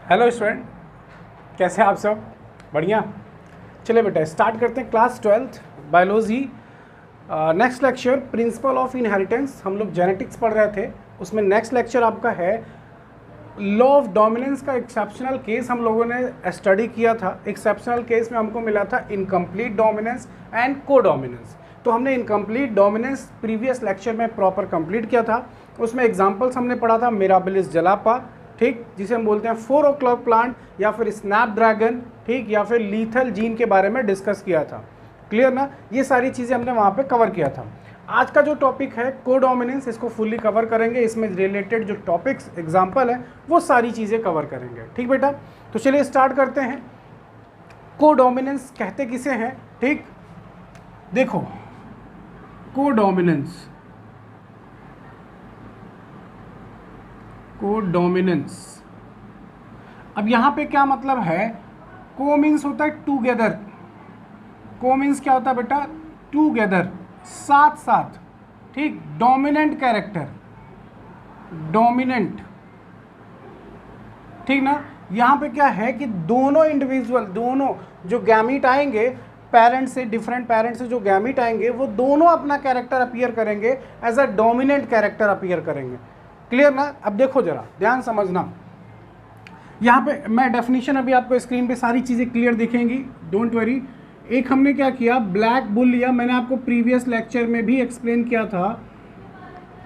Hello student, कैसे हैं आप सब? बढ़िया। चलिए बेटा स्टार्ट करते हैं class 12th biology. Next lecture principle of inheritance. हम लोग जेनेटिक्स पढ़ रहे थे, उसमें नेक्स्ट लेक्चर आपका है लॉ ऑफ डोमिनेंस का एक्सेप्शनल केस हम लोगों ने स्टडी किया था। एक्सेप्शनल केस में हमको मिला था इनकम्प्लीट डोमिनेंस एंड को डोमिनेंस। तो हमने इनकम्प्लीट डोमिनेंस प्रीवियस लेक्चर में प्रॉपर कंप्लीट किया था। उसमें एग्जांपल्स हमने पढ़ा था मिराबिलिस जलापा, ठीक, जिसे हम बोलते हैं 4 o'clock प्लांट, या फिर स्नैपड्रैगन, ठीक, या फिर लीथल जीन के बारे में डिस्कस किया था। क्लियर ना? ये सारी चीज़ें हमने वहाँ पे कवर किया था। आज का जो टॉपिक है कोडोमिनेंस, इसको फुल्ली कवर करेंगे। इसमें रिलेटेड जो टॉपिक्स एग्जांपल है वो सारी चीज़ें कवर करेंगे। ठीक बेटा, तो चलिए स्टार्ट करते हैं। कोडोमिनेंस कहते किसे हैं? ठीक, देखो कोडोमिनेंस, कोडोमिनेंस, अब यहाँ पे क्या मतलब है? को मीन्स होता है टूगेदर। को मीन्स क्या होता है बेटा? टूगेदर, साथ साथ। ठीक, डोमिनेंट कैरेक्टर, डोमिनेंट, ठीक ना? यहाँ पे क्या है कि दोनों इंडिविजुअल, दोनों जो गैमीट आएंगे पेरेंट्स से, डिफरेंट पेरेंट्स से जो गैमीट आएंगे, वो दोनों अपना कैरेक्टर अपीयर करेंगे, as a dominant character appear करेंगे। क्लियर ना? अब देखो जरा ध्यान समझना, यहाँ पे मैं डेफिनेशन अभी आपको स्क्रीन पे सारी चीज़ें क्लियर दिखेंगी, डोंट वरी। एक हमने क्या किया, ब्लैक बुल लिया, मैंने आपको प्रीवियस लेक्चर में भी एक्सप्लेन किया था।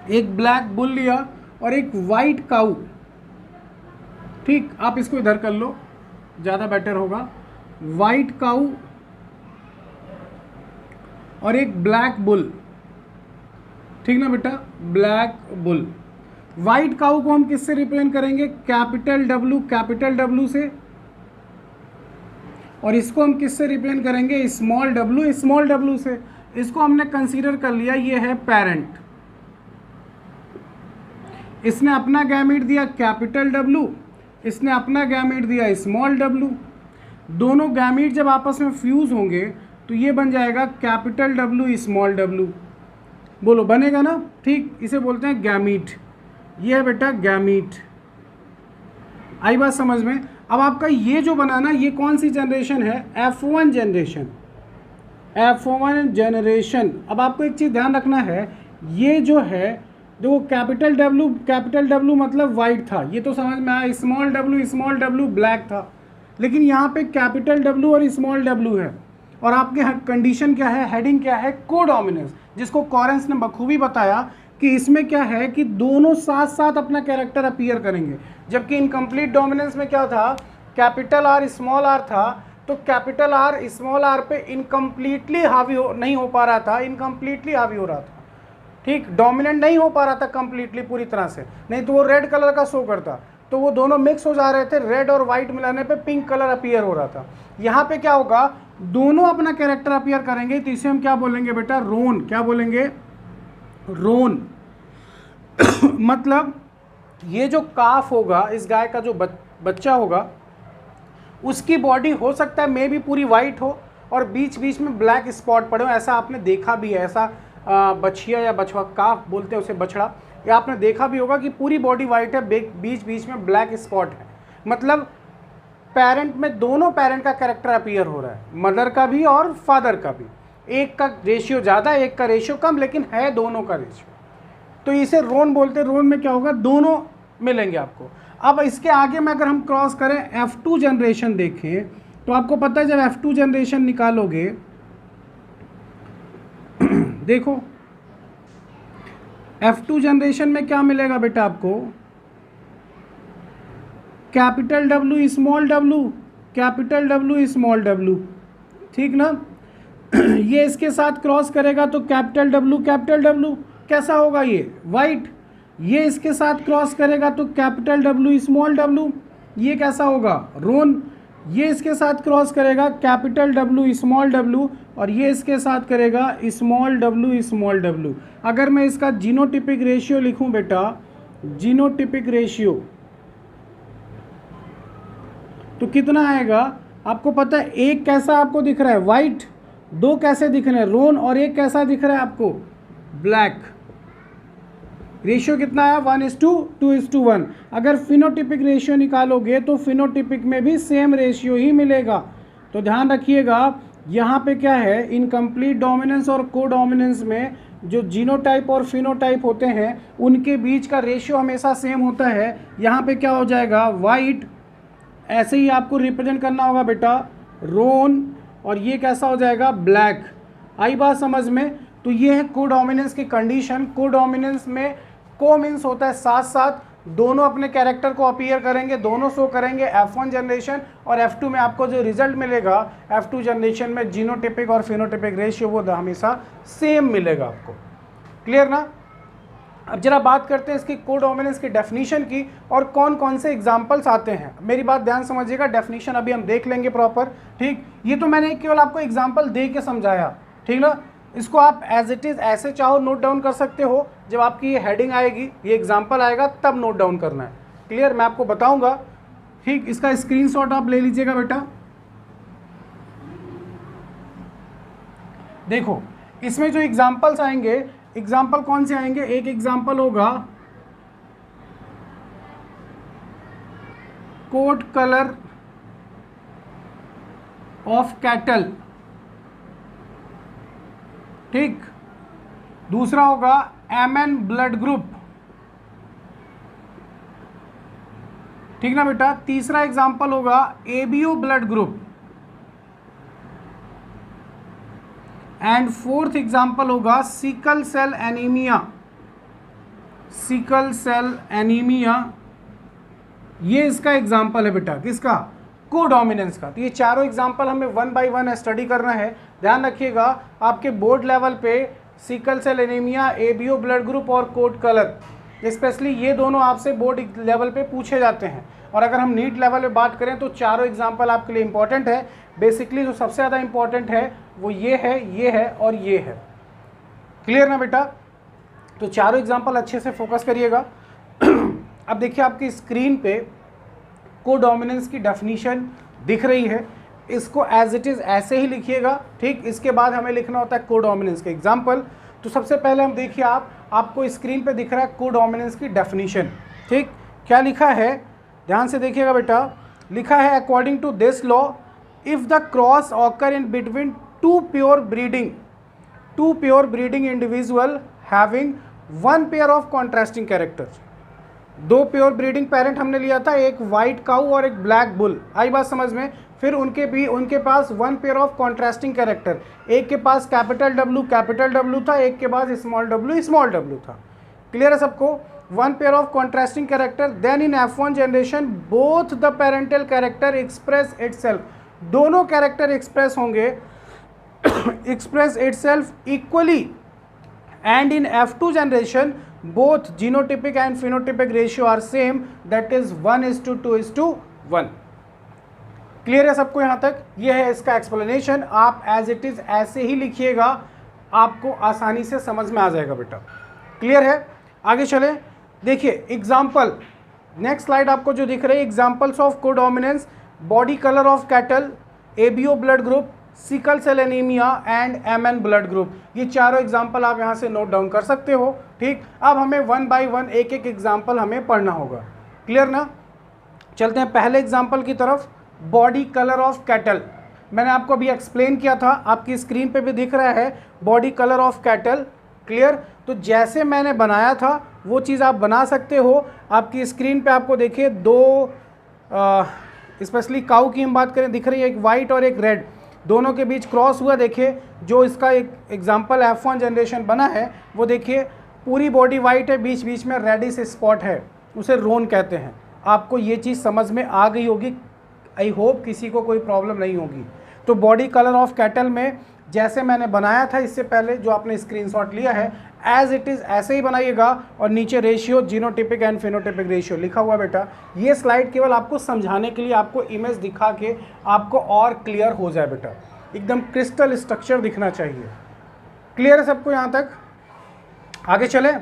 एक ब्लैक बुल लिया और एक वाइट काऊ, ठीक, आप इसको इधर कर लो, ज़्यादा बेटर होगा। वाइट काऊ और एक ब्लैक बुल, ठीक ना बेटा? Black bull. वाइट काऊ को हम किससे रिप्रेजेंट करेंगे? कैपिटल डब्लू से। और इसको हम किससे रिप्रेजेंट करेंगे? स्मॉल डब्लू से। इसको हमने कंसीडर कर लिया ये है पेरेंट। इसने अपना गैमीट दिया कैपिटल डब्लू, इसने अपना गैमीट दिया स्मॉल डब्लू। दोनों गैमीट जब आपस में फ्यूज होंगे तो ये बन जाएगा कैपिटल डब्लू स्मॉल डब्लू। बोलो बनेगा ना? ठीक, इसे बोलते हैं गैमीट। ये है बेटा गैमीट। आई बात समझ में? अब आपका ये जो बना ना, ये कौन सी जनरेशन है? F1 generation, F1 generation. अब आपको एक चीज़ ध्यान रखना है, ये जो है जो कैपिटल डब्लू मतलब वाइट था, ये तो समझ में आया। स्मॉल डब्लू ब्लैक था, लेकिन यहाँ पे कैपिटल डब्लू और स्मॉल डब्लू है। और आपके कंडीशन क्या है, हेडिंग क्या है? कोडोमिनेंस, जिसको कॉरेंस ने बखूबी बताया कि इसमें क्या है कि दोनों साथ साथ अपना कैरेक्टर अपीयर करेंगे। जबकि इनकम्प्लीट डोमिनेंस में क्या था? कैपिटल आर स्मॉल आर था, तो कैपिटल आर स्मॉल आर पे इनकम्प्लीटली हावी नहीं हो पा रहा था, इनकम्प्लीटली हावी हो रहा था। ठीक, डोमिनेंट नहीं हो पा रहा था कंप्लीटली पूरी तरह से, नहीं तो वो रेड कलर का शो करता, तो वो दोनों मिक्स हो जा रहे थे। रेड और वाइट मिलाने पे पिंक कलर अपीयर हो रहा था। यहाँ पे क्या होगा? दोनों अपना कैरेक्टर अपीयर करेंगे, तो इसे हम क्या बोलेंगे बेटा? रोन। क्या बोलेंगे? रोन। मतलब ये जो काफ होगा, इस गाय का जो बच्चा होगा, उसकी बॉडी हो सकता है मे भी पूरी वाइट हो और बीच बीच में ब्लैक स्पॉट पड़े हो। ऐसा आपने देखा भी है, ऐसा बछिया या बछवा, काफ बोलते हैं उसे, बछड़ा, या आपने देखा भी होगा कि पूरी बॉडी वाइट है, बीच बीच में ब्लैक स्पॉट है। मतलब पेरेंट में दोनों पेरेंट का कैरेक्टर अपीयर हो रहा है, मदर का भी और फादर का भी। एक का रेशियो ज़्यादा, एक का रेशियो कम, लेकिन है दोनों का रेशियो, तो इसे रोन बोलते हैं। रोन में क्या होगा? दोनों मिलेंगे आपको। अब इसके आगे में अगर हम क्रॉस करें, F2 जनरेशन देखें, तो आपको पता है जब F2 जनरेशन निकालोगे, देखो F2 जनरेशन में क्या मिलेगा बेटा आपको? Capital W small W, capital W small W, ठीक ना? ये इसके साथ क्रॉस करेगा तो कैपिटल डब्लू कैसा होगा? ये वाइट। ये इसके साथ क्रॉस करेगा तो कैपिटल डब्लू स्मॉल डब्लू, ये कैसा होगा? रोन। ये इसके साथ क्रॉस करेगा कैपिटल डब्लू स्मॉल डब्लू, और ये इसके साथ करेगा स्मॉल डब्लू। अगर मैं इसका जीनोटिपिक रेशियो लिखूं बेटा, जीनोटिपिक रेशियो, तो कितना आएगा? आपको पता है एक कैसा आपको दिख रहा है? वाइट। दो कैसे दिख रहे हैं? रोन। और एक कैसा दिख रहा है आपको? ब्लैक। रेशियो कितना है 1:2:1। अगर फिनोटिपिक रेशियो निकालोगे तो फिनोटिपिक में भी सेम रेशियो ही मिलेगा। तो ध्यान रखिएगा यहाँ पे क्या है, इनकम्प्लीट डोमिनेंस और को डोमिनेंस में जो जीनोटाइप और फिनोटाइप होते हैं उनके बीच का रेशियो हमेशा सेम होता है। यहाँ पे क्या हो जाएगा, वाइट, ऐसे ही आपको रिप्रेजेंट करना होगा बेटा रोन, और ये कैसा हो जाएगा, ब्लैक। आई बात समझ में। तो ये है कोडोमिनेंस की कंडीशन। कोडोमिनेंस में को मीन्स होता है साथ साथ, दोनों अपने कैरेक्टर को अपीयर करेंगे, दोनों शो करेंगे F1 जनरेशन और F2 में आपको जो रिजल्ट मिलेगा F2 जनरेशन में जीनोटिपिक और फिनोटिपिक रेशियो वो हमेशा सेम मिलेगा आपको। क्लियर ना। अब जरा बात करते हैं इसकी कोडोमिनेंस की डेफिनेशन की और कौन कौन से एग्जांपल्स आते हैं। मेरी बात ध्यान समझिएगा, डेफिनेशन अभी हम देख लेंगे प्रॉपर, ठीक। ये तो मैंने केवल आपको एग्जांपल दे के समझाया, ठीक ना। इसको आप एज इट इज़ ऐसे चाहो नोट डाउन कर सकते हो, जब आपकी ये हेडिंग आएगी, ये एग्जांपल आएगा तब नोट डाउन करना है। क्लियर, मैं आपको बताऊंगा, ठीक। इसका स्क्रीनशॉट आप ले लीजिएगा बेटा। देखो इसमें जो एग्जांपल्स आएंगे, एग्जाम्पल कौन से आएंगे, एक एग्जाम्पल होगा कोट कलर ऑफ कैटल, ठीक। दूसरा होगा MN ब्लड ग्रुप, ठीक ना बेटा। तीसरा एग्जाम्पल होगा ABO blood group, and fourth example होगा sickle cell anaemia. Sickle cell anaemia ये इसका एग्जाम्पल है बेटा, किसका, कोडोमिनेंस का। तो ये चारों एग्जाम्पल हमें 1 बाय 1 स्टडी करना है। ध्यान रखिएगा आपके बोर्ड लेवल पे sickle cell anaemia, ABO blood group और कोट कलर, स्पेशली ये दोनों आपसे बोर्ड लेवल पे पूछे जाते हैं। और अगर हम नीट लेवल पे बात करें तो चारों एग्जाम्पल आपके लिए इंपॉर्टेंट है। बेसिकली जो सबसे ज़्यादा इंपॉर्टेंट है वो ये है और ये है। क्लियर ना बेटा। तो चारों एग्जाम्पल अच्छे से फोकस करिएगा। अब देखिए आपकी स्क्रीन पे कोडोमिनेंस की डेफिनीशन दिख रही है, इसको एज इट इज़ ऐसे ही लिखिएगा, ठीक। इसके बाद हमें लिखना होता है कोडोमिनेंस के एग्जाम्पल। तो सबसे पहले हम देखिए, आपको स्क्रीन पे दिख रहा है कोडोमिनेंस की डेफिनीशन, ठीक। क्या लिखा है, ध्यान से देखिएगा बेटा। लिखा है according to this law, if the cross occur in between two pure breeding individual having one pair of contrasting characters. दो प्योर ब्रीडिंग पेरेंट हमने लिया था, एक वाइट काऊ और एक ब्लैक बुल। आई बात समझ में। फिर उनके पास one pair of contrasting character, एक के पास कैपिटल डब्ल्यू था, एक के पास स्मॉल डब्ल्यू था। क्लियर है सबको। One pair of contrasting character, then in F1 generation both the parental character express itself, दोनों कैरेक्टर एक्सप्रेस होंगे express itself equally, and in F2 generation both genotypic and phenotypic ratio are same, that is 1:2:1। Clear है सबको यहाँ तक। ये है इसका explanation. आप एज इट इज़ ऐसे ही लिखिएगा, आपको आसानी से समझ में आ जाएगा बेटा। क्लियर है। आगे चले, देखिए एग्जाम्पल, नेक्स्ट स्लाइड आपको जो दिख रही है, examples of codominance, body colour of cattle, ABO blood group, sickle cell anaemia and MN blood group. ये चारों एग्जाम्पल आप यहाँ से नोट डाउन कर सकते हो, ठीक। अब हमें 1 बाय 1 एक एग्जाम्पल हमें पढ़ना होगा। क्लियर ना। चलते हैं पहले एग्जाम्पल की तरफ, बॉडी कलर ऑफ कैटल। मैंने आपको अभी एक्सप्लेन किया था, आपकी स्क्रीन पे भी दिख रहा है body colour of cattle. Clear. तो जैसे मैंने बनाया था वो चीज़ आप बना सकते हो। आपकी स्क्रीन पे आपको देखिए दो, स्पेशली काऊ की हम बात करें, दिख रही है एक वाइट और एक रेड, दोनों के बीच क्रॉस हुआ। देखिए जो इसका एक एग्जाम्पल F1 जनरेशन बना है वो देखिए पूरी बॉडी वाइट है, बीच बीच में रेडिश स्पॉट है, उसे रोन कहते हैं। आपको ये चीज़ समझ में आ गई होगी, आई होप किसी को कोई प्रॉब्लम नहीं होगी। तो बॉडी कलर ऑफ कैटल में जैसे मैंने बनाया था इससे पहले, जो आपने स्क्रीनशॉट लिया है, एज इट इज़ ऐसे ही बनाइएगा, और नीचे ratio genotypic and phenotypic ratio लिखा हुआ बेटा। ये स्लाइड केवल आपको समझाने के लिए, आपको इमेज दिखा के आपको और क्लियर हो जाए बेटा, एकदम क्रिस्टल स्ट्रक्चर दिखना चाहिए। क्लियर है सबको यहाँ तक। आगे चले।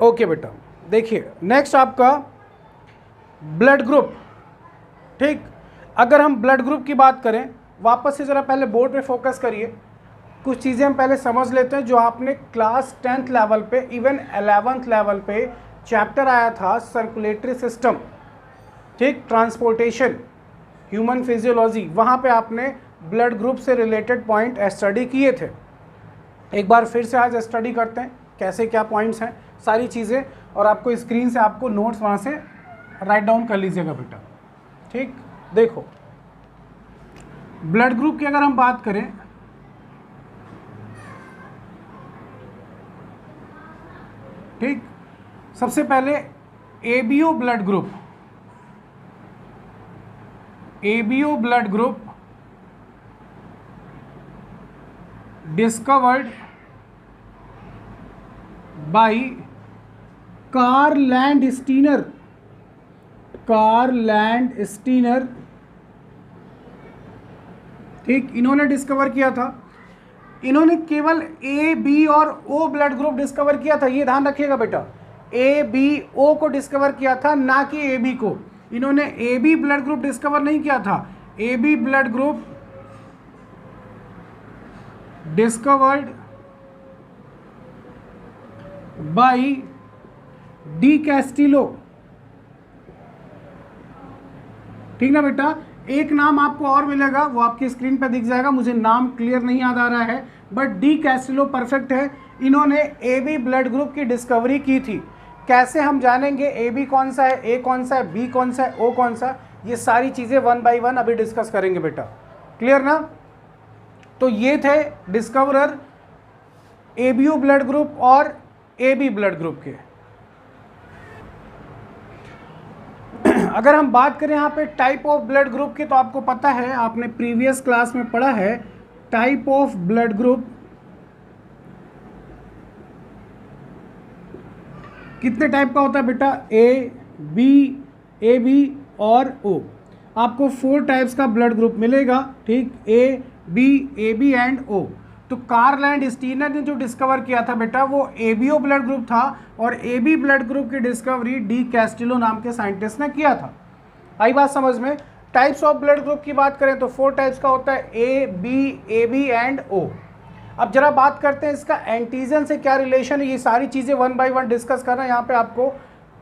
ओके बेटा, देखिए नेक्स्ट आपका ब्लड ग्रुप, ठीक। अगर हम ब्लड ग्रुप की बात करें, वापस से ज़रा पहले बोर्ड पे फोकस करिए। कुछ चीज़ें हम पहले समझ लेते हैं जो आपने क्लास 10th लेवल पे, इवन 11th लेवल पे चैप्टर आया था सर्कुलेटरी सिस्टम, ठीक, ट्रांसपोर्टेशन, ह्यूमन फिजियोलॉजी, वहाँ पे आपने ब्लड ग्रुप से रिलेटेड पॉइंट स्टडी किए थे। एक बार फिर से आज स्टडी करते हैं कैसे क्या पॉइंट्स हैं, सारी चीज़ें, और आपको स्क्रीन से आपको नोट्स वहाँ से राइट डाउन कर लीजिएगा बेटा, ठीक। देखो ब्लड ग्रुप की अगर हम बात करें, ठीक, सबसे पहले ABO blood group, ABO blood group discovered by Karl Landsteiner, Karl Landsteiner, ठीक, इन्होंने डिस्कवर किया था। इन्होंने केवल ए, बी और ओ ब्लड ग्रुप डिस्कवर किया था, ये ध्यान रखिएगा बेटा, ए, बी, ओ को डिस्कवर किया था, ना कि ए, बी को। इन्होंने A B blood group discover नहीं किया था। A B blood group discovered by de Castello, ठीक ना बेटा। एक नाम आपको और मिलेगा, वो आपकी स्क्रीन पे दिख जाएगा, मुझे नाम क्लियर नहीं याद आ रहा है, बट डी कैस्टिलो परफेक्ट है। इन्होंने ए बी ब्लड ग्रुप की डिस्कवरी की थी। कैसे हम जानेंगे ए बी कौन सा है, ए कौन सा है, बी कौन सा है, ओ कौन सा, ये सारी चीज़ें 1 बाय 1 अभी डिस्कस करेंगे बेटा, क्लियर ना। तो ये थे डिस्कवरर एबीओ ब्लड ग्रुप और ए बी ब्लड ग्रुप के। अगर हम बात करें यहाँ पे टाइप ऑफ ब्लड ग्रुप की, तो आपको पता है, आपने प्रीवियस क्लास में पढ़ा है, टाइप ऑफ ब्लड ग्रुप कितने टाइप का होता है बेटा, ए बी और ओ। आपको 4 टाइप्स का ब्लड ग्रुप मिलेगा, ठीक, ए बी एंड ओ। तो कार्ल लैंडस्टीनर ने जो डिस्कवर किया था बेटा, वो एबीओ ब्लड ग्रुप था, और एबी ब्लड ग्रुप की डिस्कवरी डी कैस्टिलो नाम के साइंटिस्ट ने किया था। आई बात समझ में। टाइप्स ऑफ ब्लड ग्रुप की बात करें तो 4 टाइप्स का होता है, ए बी एंड ओ। अब जरा बात करते हैं इसका एंटीजन से क्या रिलेशन है, ये सारी चीज़ें 1 बाय 1 डिस्कस करना है। यहाँ पे आपको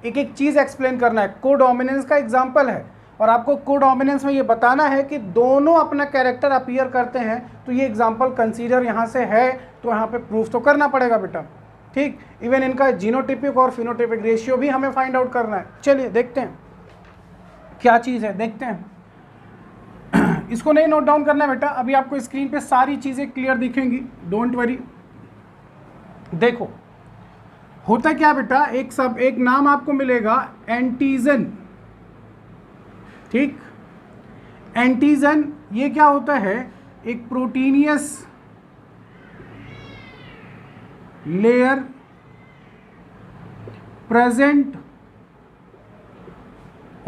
एक एक चीज़ एक्सप्लेन करना है। कोडोमिनेंस का एग्जाम्पल है, और आपको कोडोमिनेंस में ये बताना है कि दोनों अपना कैरेक्टर अपीयर करते हैं, तो ये एग्जाम्पल कंसीडर यहाँ से है, तो यहाँ पे प्रूफ तो करना पड़ेगा बेटा, ठीक। इवन इनका जीनोटिपिक और फिनोटिपिक रेशियो भी हमें फाइंड आउट करना है। चलिए देखते हैं क्या चीज़ है, देखते हैं। इसको नहीं नोट डाउन करना है बेटा, अभी आपको स्क्रीन पे सारी चीज़ें क्लियर दिखेंगी, डोंट वरी। देखो होता क्या बेटा, एक नाम आपको मिलेगा एंटीजन, ठीक। एंटीजन ये क्या होता है, एक proteinaceous layer present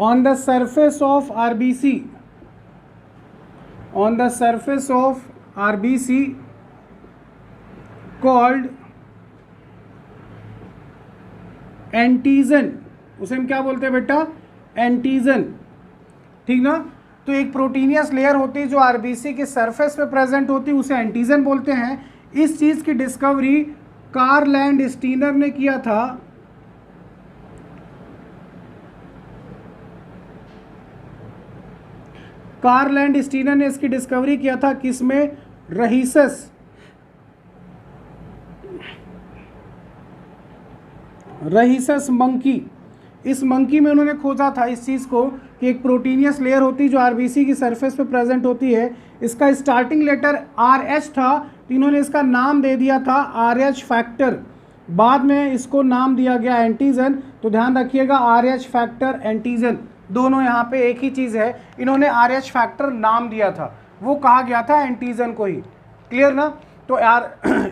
on the surface of RBC, on the surface of RBC called antigen. उसे हम क्या बोलते हैं बेटा, एंटीजन, ठीक ना। तो एक प्रोटीनियस लेयर होती है जो आरबीसी के सरफेस पे प्रेजेंट होती है, उसे एंटीजन बोलते हैं। इस चीज़ की डिस्कवरी कार्ल लैंडस्टीनर ने किया था। कार्ल लैंडस्टीनर ने इसकी डिस्कवरी किया था किसमें, रहीसस मंकी। इस मंकी में उन्होंने खोजा था इस चीज़ को कि एक प्रोटीनियस लेयर होती है जो आरबीसी की सरफेस पे प्रेजेंट होती है। इसका स्टार्टिंग लेटर RH था, तो इन्होंने इसका नाम दे दिया था RH फैक्टर। बाद में इसको नाम दिया गया एंटीजन। तो ध्यान रखिएगा, RH फैक्टर, एंटीजन दोनों यहाँ पे एक ही चीज़ है। इन्होंने RH फैक्टर नाम दिया था, वो कहा गया था एंटीजन को ही, क्लियर ना। तो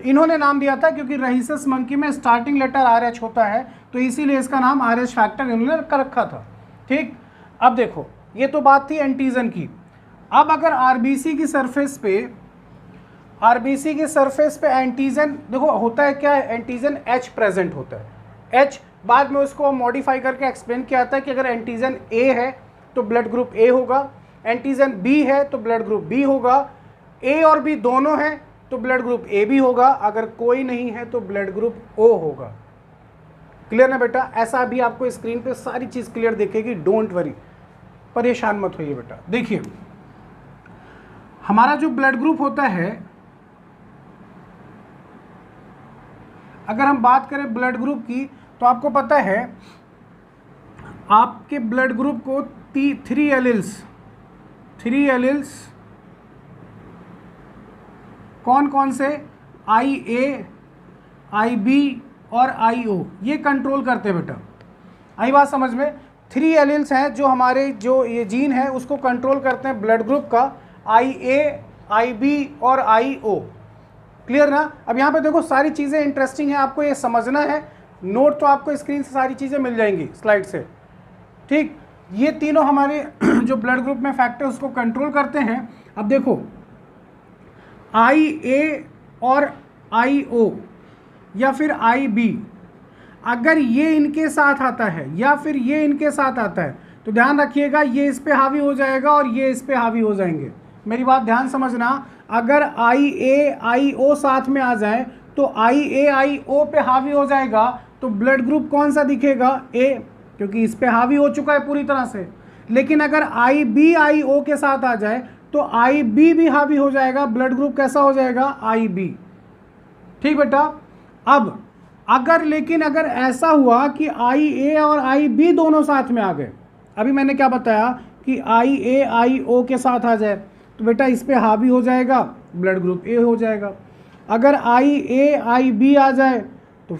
इन्होंने नाम दिया था क्योंकि रहीसस मंकी में स्टार्टिंग लेटर RH होता है, तो इसीलिए इसका नाम RH फैक्टर इन्होंने रखा था, ठीक। अब देखो, ये तो बात थी एंटीजन की। अब अगर आरबीसी की सरफेस पे एंटीजन, देखो होता है क्या है, एंटीजन H प्रेजेंट होता है। H बाद में उसको मॉडिफाई करके एक्सप्लेन किया था कि अगर एंटीजन A है तो ब्लड ग्रुप A होगा, एंटीजन B है तो ब्लड ग्रुप B होगा, A और B दोनों हैं तो ब्लड ग्रुप ए भी होगा, अगर कोई नहीं है तो ब्लड ग्रुप ओ होगा। क्लियर ना बेटा? ऐसा भी आपको स्क्रीन पे सारी चीज़ क्लियर दिखेगी, डोंट वरी, परेशान मत होइए बेटा। देखिए हमारा जो ब्लड ग्रुप होता है, अगर हम बात करें ब्लड ग्रुप की, तो आपको पता है आपके ब्लड ग्रुप को 3 एलिल्स कौन कौन से, IA, IB और IO, ये कंट्रोल करते हैं बेटा। आई बात समझ में? 3 एलिल्स हैं जो हमारे जो ये जीन है उसको कंट्रोल करते हैं ब्लड ग्रुप का, IA, IB और IO। क्लियर ना? अब यहाँ पे देखो सारी चीज़ें इंटरेस्टिंग है, आपको ये समझना है। नोट तो आपको स्क्रीन से सारी चीज़ें मिल जाएंगी स्लाइड से, ठीक। ये तीनों हमारे जो ब्लड ग्रुप में फैक्टर उसको कंट्रोल करते हैं। अब देखो IA और IO या फिर IB, अगर ये इनके साथ आता है या फिर ये इनके साथ आता है तो ध्यान रखिएगा ये इस पे हावी हो जाएगा और ये इस पे हावी हो जाएंगे। मेरी बात ध्यान समझना, अगर IA IO साथ में आ जाए तो IA IO पे हावी हो जाएगा तो ब्लड ग्रुप कौन सा दिखेगा? A, क्योंकि इस पे हावी हो चुका है पूरी तरह से। लेकिन अगर IB IO के साथ आ जाए तो IB भी हावी हो जाएगा, ब्लड ग्रुप कैसा हो जाएगा? IB। ठीक बेटा? अब अगर ऐसा हुआ कि IA और IB दोनों साथ में आ गए, अभी मैंने क्या बताया कि IA IO के साथ आ जाए तो बेटा इस पे हावी हो जाएगा, ब्लड ग्रुप A हो जाएगा। अगर IA IB आ जाए तो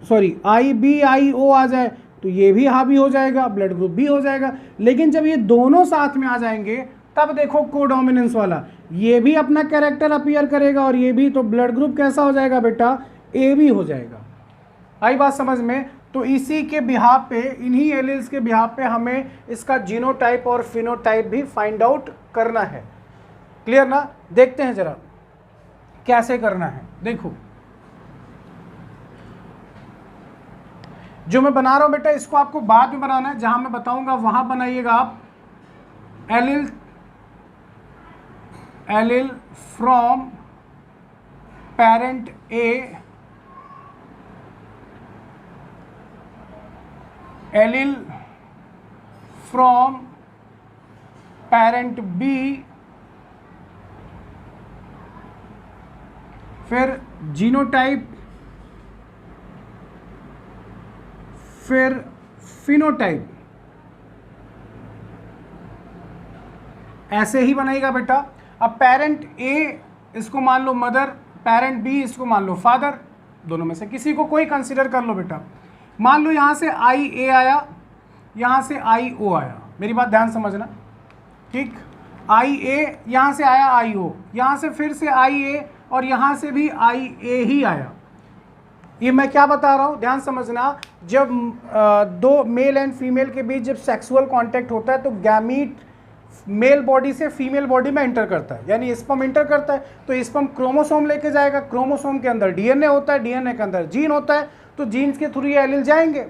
IB IO आ जाए तो ये भी हावी हो जाएगा, ब्लड ग्रुप B हो जाएगा। लेकिन जब ये दोनों साथ में आ जाएंगे तब देखो कोडोमिनेंस वाला, ये भी अपना कैरेक्टर अपीयर करेगा और ये भी, तो ब्लड ग्रुप कैसा हो जाएगा बेटा? AB हो जाएगा। आई बात समझ में? तो इसी के बिहाफ पे, इन्हीं एलिल्स के बिहाफ पे हमें इसका जीनोटाइप और फिनोटाइप भी फाइंड आउट करना है। क्लियर ना? देखते हैं जरा कैसे करना है। देखो जो मैं बना रहा हूं बेटा इसको आपको बाद में बनाना है, जहां मैं बताऊंगा वहां बनाइएगा आप। Allele from parent A, allele from parent B, फिर जीनोटाइप, फिर फिनोटाइप। ऐसे ही बनाएगा बेटा। अब पेरेंट A इसको मान लो मदर, पेरेंट B इसको मान लो फादर, दोनों में से किसी को कोई कंसीडर कर लो बेटा। मान लो यहाँ से IA आया, यहाँ से IO आया, मेरी बात ध्यान समझना, ठीक। IA यहाँ से आया IO, यहाँ से फिर से IA और यहाँ से भी IA ही आया। ये मैं क्या बता रहा हूँ ध्यान समझना, जब दो मेल एंड फीमेल के बीच जब सेक्सुअल कांटेक्ट होता है तो गैमीट मेल बॉडी से फीमेल बॉडी में एंटर करता है, यानी स्पर्म एंटर करता है तो स्पर्म क्रोमोसोम लेके जाएगा, क्रोमोसोम के अंदर DNA होता है, DNA के अंदर जीन होता है, तो जीन्स के थ्रू ये एलिल जाएंगे।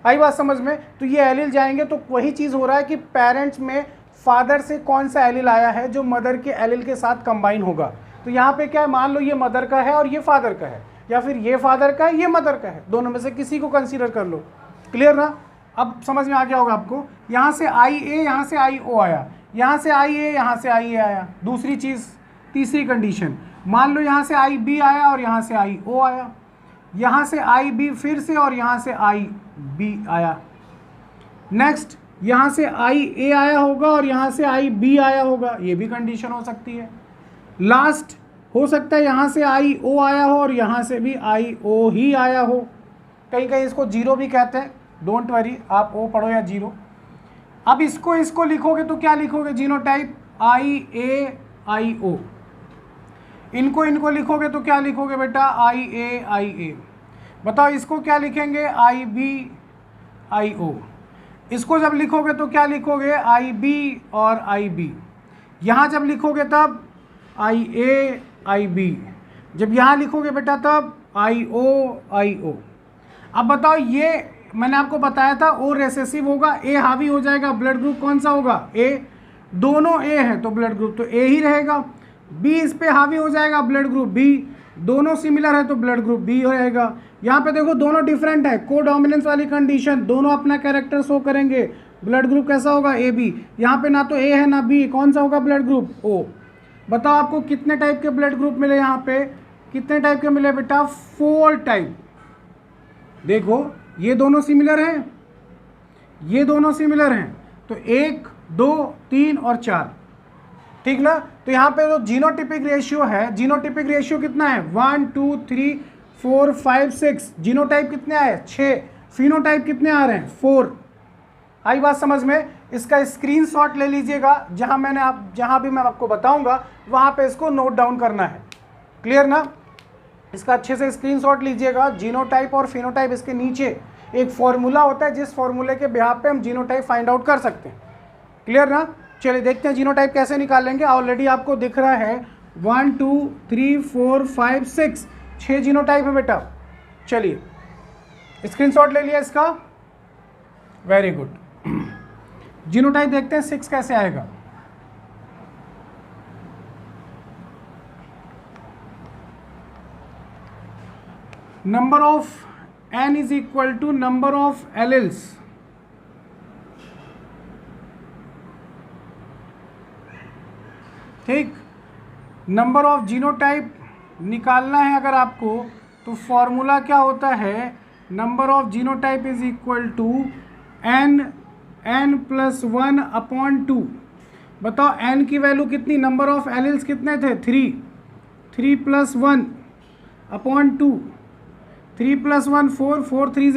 आई बात समझ में? तो ये एलिल जाएंगे तो वही चीज़ हो रहा है कि पेरेंट्स में फादर से कौन सा एलिल आया है जो मदर के एलिल के साथ कंबाइन होगा। तो यहाँ पे क्या है, मान लो ये मदर का है और ये फादर का है, या फिर ये फादर का है ये मदर का है, दोनों में से किसी को कंसीडर कर लो। क्लियर ना? अब समझ में आ गया होगा आपको। यहाँ से IA यहाँ से IO आया, यहाँ से IA यहाँ से IA आया। दूसरी चीज़, तीसरी कंडीशन, मान लो यहाँ से IB आया और यहाँ से IO आया, यहाँ से IB फिर से और यहाँ से IB आया। नेक्स्ट यहाँ से IA आया होगा और यहाँ से IB आया होगा, ये भी कंडीशन हो सकती है। लास्ट हो सकता है यहाँ से IO आया हो और यहाँ से भी IO ही आया हो, कहीं कहीं इसको जीरो भी कहते हैं, डोंट वरी, आप O पढ़ो या जीरो। अब इसको लिखोगे तो क्या लिखोगे? Genotype IA IO। इनको लिखोगे तो क्या लिखोगे बेटा? IA IA। बताओ इसको क्या लिखेंगे? IB IO। इसको जब लिखोगे तो क्या लिखोगे? IB और IB। यहाँ जब लिखोगे तब IA IB, जब यहाँ लिखोगे बेटा तब IO IO। अब बताओ, ये मैंने आपको बताया था O रेसेसिव होगा, A हावी हो जाएगा, ब्लड ग्रुप कौन सा होगा? A। दोनों A है तो ब्लड ग्रुप तो A ही रहेगा। बी इस पे हावी हो जाएगा, ब्लड ग्रुप बी। दोनों सिमिलर है तो ब्लड ग्रुप बी हो जाएगा। यहाँ पे देखो दोनों डिफरेंट है, को डोमिनेंस वाली कंडीशन, दोनों अपना कैरेक्टर शो करेंगे। ब्लड ग्रुप कैसा होगा, ए बी। यहाँ पे ना तो ए है ना बी, कौन सा होगा ब्लड ग्रुप, ओ। बताओ आपको कितने टाइप के ब्लड ग्रुप मिले, यहाँ पे कितने टाइप के मिले बेटा, 4 टाइप। देखो ये दोनों सिमिलर हैं, ये दोनों सिमिलर हैं, तो 1 2 3 और 4, ठीक ना। तो यहाँ पे जो जीनोटिपिक रेशियो है, जीनोटिपिक रेशियो कितना है, 1 2 3 4 5 6। जीनोटाइप कितने आए, 6। फिनोटाइप कितने आ रहे हैं, 4। आई बात समझ में। इसका स्क्रीनशॉट ले लीजिएगा, जहाँ भी मैं आपको बताऊंगा वहाँ पे इसको नोट डाउन करना है, क्लियर ना। इसका अच्छे से स्क्रीनशॉट लीजिएगा। जीनोटाइप और फिनोटाइप, इसके नीचे एक फॉर्मूला होता है जिस फॉर्मूले के बिहाफ पे हम जीनोटाइप फाइंड आउट कर सकते हैं, क्लियर ना। चलिए देखते हैं जीनोटाइप कैसे निकालेंगे। ऑलरेडी आपको दिख रहा है 1 2 3 4 5 6, 6 जीनोटाइप है बेटा। चलिए स्क्रीनशॉट ले लिया इसका, वेरी गुड। जीनोटाइप देखते हैं 6 कैसे आएगा। Number of n is equal to number of alleles. ठीक, नंबर ऑफ जीनोटाइप निकालना है अगर आपको, तो फॉर्मूला क्या होता है, number of genotype is equal to n plus 1 upon 2। बताओ n की वैल्यू कितनी, नंबर ऑफ एलिल्स कितने थे, 3 plus 1 upon 2, 3 plus 1 4, 4 3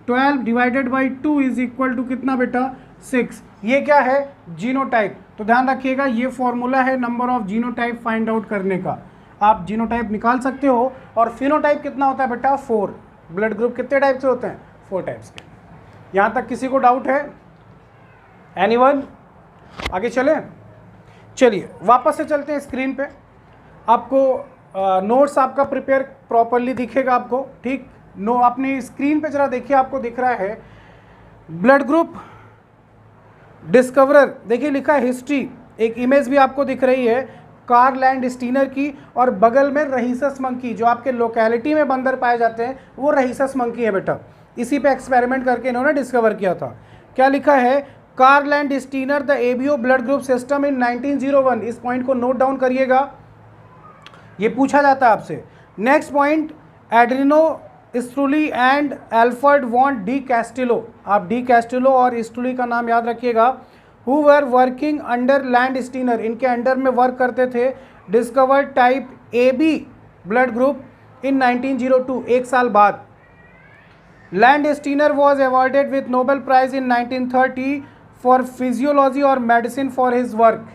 12 divided by 2 is equal to कितना बेटा, 6। ये क्या है, जीनोटाइप। तो ध्यान रखिएगा ये फॉर्मूला है number of genotype find out करने का। आप जीनोटाइप निकाल सकते हो। और फिनोटाइप कितना होता है बेटा, 4। ब्लड ग्रुप कितने टाइप से होते हैं, 4 टाइप्स के। यहाँ तक किसी को डाउट है, एनीवन? आगे चले, चलिए वापस से चलते हैं स्क्रीन पे। आपको नोट्स आपका प्रिपेयर प्रॉपरली दिखेगा आपको, ठीक। अपनी स्क्रीन पे जरा देखिए, आपको दिख रहा है ब्लड ग्रुप डिस्कवरर, देखिए लिखा है हिस्ट्री। एक इमेज भी आपको दिख रही है कार्ल लैंडस्टीनर की, और बगल में रहीसस मंकी, जो आपके लोकेलिटी में बंदर पाए जाते हैं वो रहीसस मंकी है बेटा। इसी पे एक्सपेरिमेंट करके इन्होंने डिस्कवर किया था। क्या लिखा है, Karl Landsteiner the ABO blood group system in 1901। इस पॉइंट को नोट डाउन करिएगा, ये पूछा जाता है आपसे। Next point, Adriano Sturli and Alfred von Decastello. आप डी कैस्टिलो और स्ट्रूली का नाम याद रखिएगा। Who were working under Landsteiner, इनके अंडर में वर्क करते थे। Discovered type A B blood group in 1902, एक साल बाद। Landsteiner was awarded with Nobel Prize in 1930 for physiology और मेडिसिन फॉर हिज वर्क।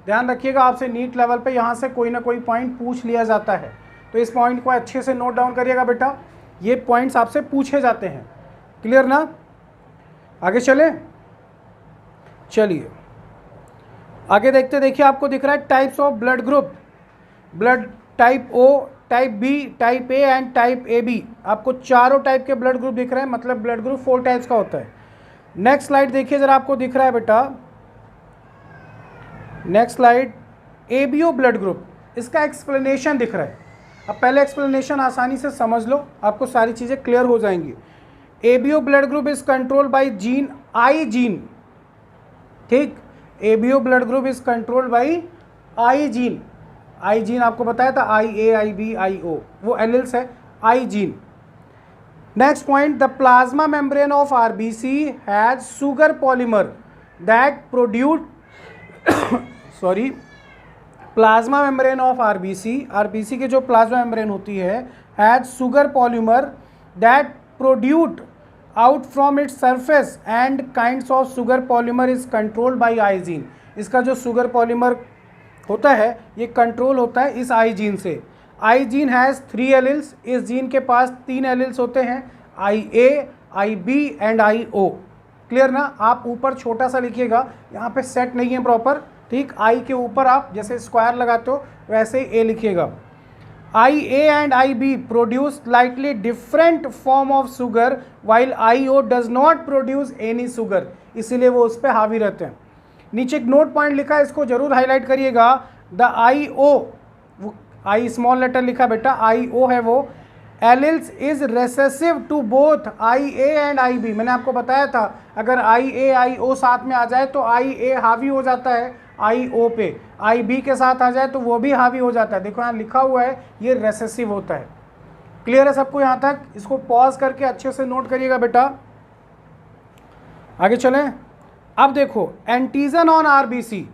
ध्यान रखिएगा, आपसे नीट लेवल पे यहाँ से कोई ना कोई पॉइंट पूछ लिया जाता है, तो इस पॉइंट को अच्छे से नोट डाउन करिएगा बेटा, ये पॉइंट्स आपसे पूछे जाते हैं, क्लियर ना। आगे चले, चलिए आगे देखते। देखिए आपको दिख रहा है types of blood group, blood type O, type B, type A and type A B. आपको चारों टाइप के ब्लड ग्रुप दिख रहे हैं, मतलब ब्लड ग्रुप 4 टाइप्स का होता है। नेक्स्ट स्लाइड देखिए जरा, आपको दिख रहा है बेटा, next slide, ABO blood group, इसका एक्सप्लेनेशन दिख रहा है। अब पहले एक्सप्लेनेशन आसानी से समझ लो, आपको सारी चीज़ें क्लियर हो जाएंगी। ABO blood group is controlled by gene I gene, ठीक। ABO blood group is controlled by I gene. I gene आपको बताया था, आई ए आई बी आई ओ, वो एलिल्स है, आई gene. Next point, the plasma membrane of RBC has sugar polymer that produce sorry, plasma membrane of RBC, RBC के जो plasma membrane होती है, has sugar polymer that produced out from its surface and kinds of sugar polymer is controlled by I gene. इसका जो sugar polymer होता है ये control होता है इस आई जीन से। आई जीन हैज़ 3 एलिल्स, इस जीन के पास 3 एलिल्स होते हैं, I A, I B and I O, clear ना। आप ऊपर छोटा सा लिखिएगा, यहाँ पे सेट नहीं है प्रॉपर, ठीक। आई के ऊपर आप जैसे स्क्वायर लगाते हो वैसे ही ए लिखिएगा। I A and I B produce slightly different form of sugar while I O does not produce any sugar, इसीलिए वो उस पर हावी रहते हैं। नीचे एक नोट पॉइंट लिखा है, इसको जरूर हाईलाइट करिएगा। The I O I small letter लिखा बेटा, आई ओ है वो। Alleles is recessive to both I A and I B. मैंने आपको बताया था अगर आई ए आई ओ साथ में आ जाए तो आई ए हावी हो जाता है आई ओ पे, आई बी के साथ आ जाए तो वो भी हावी हो जाता है। देखो यहाँ लिखा हुआ है ये रेसेसिव होता है। क्लियर है सबको यहाँ तक? इसको पॉज करके अच्छे से नोट करिएगा बेटा। आगे चलें। अब देखो antigen on RBC,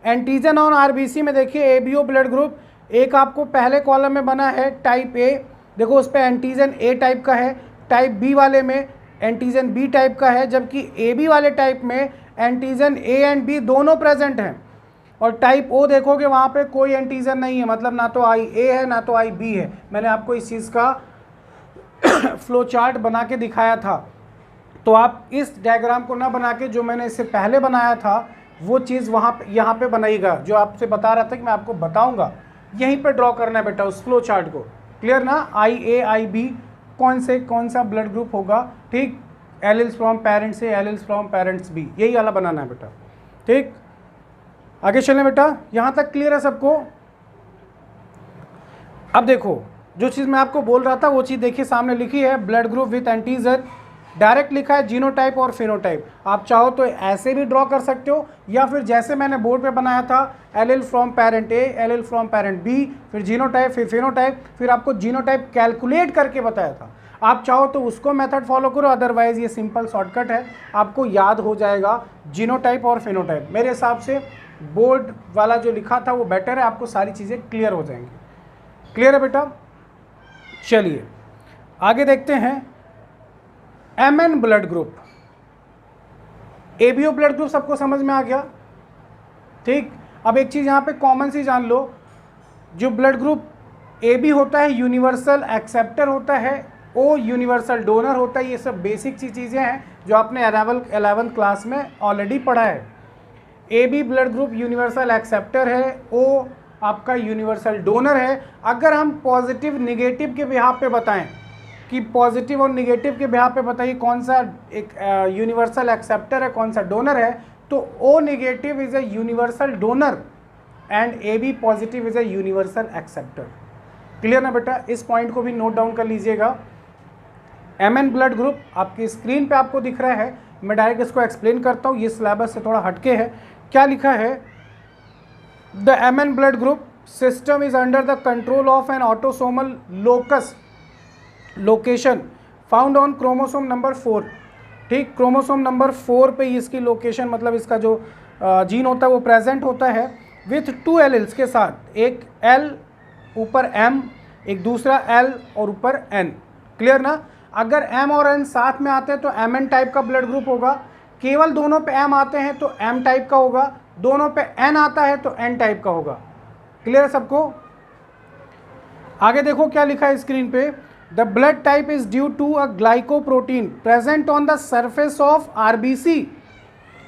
antigen on RBC में देखिए एबीओ ब्लड ग्रुप एक आपको पहले कॉलम में बना है टाइप ए, देखो उस पर एंटीजन ए टाइप का है, टाइप बी वाले में एंटीजन बी टाइप का है, जबकि ए बी वाले टाइप में एंटीजन ए एंड बी दोनों प्रेजेंट हैं। और टाइप ओ देखोगे वहाँ पे कोई एंटीजन नहीं है, मतलब ना तो आई ए है ना तो आई बी है। मैंने आपको इस चीज़ का फ्लो चार्ट बना के दिखाया था, तो आप इस डायग्राम को ना बना के जो मैंने इससे पहले बनाया था वो चीज़ वहाँ पे यहाँ पे बनाइएगा। जो आपसे बता रहा था कि मैं आपको बताऊँगा यहीं पे ड्रॉ करना है बेटा उस फ्लो चार्ट को। क्लियर ना? आई ए आई बी कौन सा ब्लड ग्रुप होगा, ठीक। Alleles from parents A, alleles from parents B, यही वाला बनाना है बेटा, ठीक। आगे चलें बेटा, यहाँ तक क्लियर है सबको? अब देखो जो चीज़ मैं आपको बोल रहा था वो चीज़ देखिए सामने लिखी है, blood group with antigen, direct लिखा है जीनोटाइप और फिनोटाइप। आप चाहो तो ऐसे भी ड्रॉ कर सकते हो या फिर जैसे मैंने बोर्ड पे बनाया था allele from parent A, allele from parent B, फिर जीनोटाइप, फिर फिनोटाइप, फिर आपको जीनोटाइप कैलकुलेट करके बताया था। आप चाहो तो उसको मेथड फॉलो करो, अदरवाइज ये सिंपल शॉर्टकट है, आपको याद हो जाएगा जीनोटाइप और फिनोटाइप। मेरे हिसाब से बोर्ड वाला जो लिखा था वो बेटर है, आपको सारी चीज़ें क्लियर हो जाएंगी। क्लियर है बेटा? चलिए आगे देखते हैं। MN blood group, ABO blood group सबको समझ में आ गया, ठीक। अब एक चीज़ यहाँ पे कॉमन सी जान लो, जो ब्लड ग्रुप एबी होता है यूनिवर्सल एक्सेप्टर होता है, ओ यूनिवर्सल डोनर होता है। ये सब बेसिक सी चीज़ें हैं जो आपने 11th क्लास में ऑलरेडी पढ़ा है। AB blood group universal acceptor है, ओ आपका यूनिवर्सल डोनर है। अगर हम पॉजिटिव निगेटिव के बिहाफ पे बताएं कि पॉजिटिव और निगेटिव के बिहाफ पे बताइए कौन सा एक यूनिवर्सल एक्सेप्टर है कौन सा डोनर है, तो O negative is a universal donor and A B positive is a universal acceptor. Clear ना बेटा? इस पॉइंट को भी नोट डाउन कर लीजिएगा। एमएन ब्लड ग्रुप आपकी स्क्रीन पे आपको दिख रहा है, मैं डायरेक्ट इसको एक्सप्लेन करता हूँ, ये सिलेबस से थोड़ा हटके है। क्या लिखा है? The MN blood group system is under the control of an autosomal location found on chromosome number 4, ठीक। क्रोमोसोम नंबर 4 पे इसकी लोकेशन, मतलब इसका जो जीन होता है वो प्रेजेंट होता है, विथ 2 एलिल्स के साथ, एक एल ऊपर एम, एक दूसरा एल और ऊपर एन। क्लियर ना? अगर एम और एन साथ में आते हैं तो एम एन टाइप का ब्लड ग्रुप होगा, केवल दोनों पे एम आते हैं तो एम टाइप का होगा, दोनों पे एन आता है तो एन टाइप का होगा। क्लियर है सबको? आगे देखो क्या लिखा है स्क्रीन पे, the blood type is due to a glycoprotein present on the surface of RBC.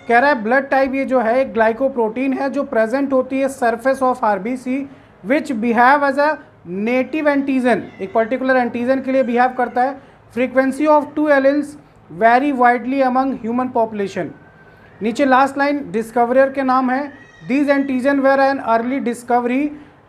कह रहा है ब्लड टाइप ये जो है एक ग्लाइकोप्रोटीन है जो प्रेजेंट होती है surface of RBC, which behave as a native antigen, एक पर्टिकुलर एंटीजन के लिए बिहेव करता है। Frequency of 2 alleles very widely among human population. नीचे लास्ट लाइन डिस्कवरर के नाम है, these antigen were an early discovery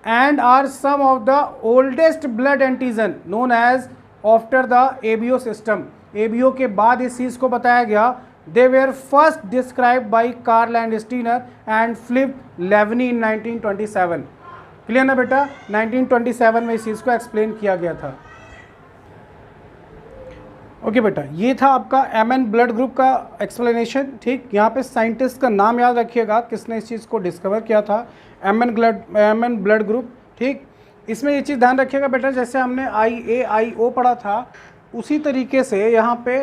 and are some of the oldest blood antigen known as after the ABO system. ABO के बाद इस चीज़ को बताया गया। They were first describe by Karl Landsteiner and Philip Levine in 1927। Clear ना बेटा? 1927 में इस चीज़ को एक्सप्लेन किया गया था। ओके बेटा, ये था आपका एमएन ब्लड ग्रुप का एक्सप्लेनेशन, ठीक। यहाँ पे साइंटिस्ट का नाम याद रखिएगा किसने इस चीज़ को डिस्कवर किया था, एमएन ब्लड ग्रुप, ठीक। इसमें ये चीज़ ध्यान रखिएगा बेटा, जैसे हमने IAIO पढ़ा था उसी तरीके से यहाँ पे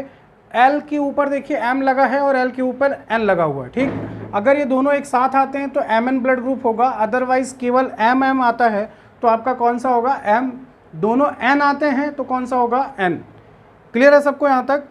एल के ऊपर देखिए एम लगा है और एल के ऊपर एन लगा हुआ है, ठीक। अगर ये दोनों एक साथ आते हैं तो एमएन ब्लड ग्रुप होगा, अदरवाइज केवल एम आता है तो आपका कौन सा होगा? एम। दोनों एन आते हैं तो कौन सा होगा? एन। क्लियर है सबको यहाँ तक?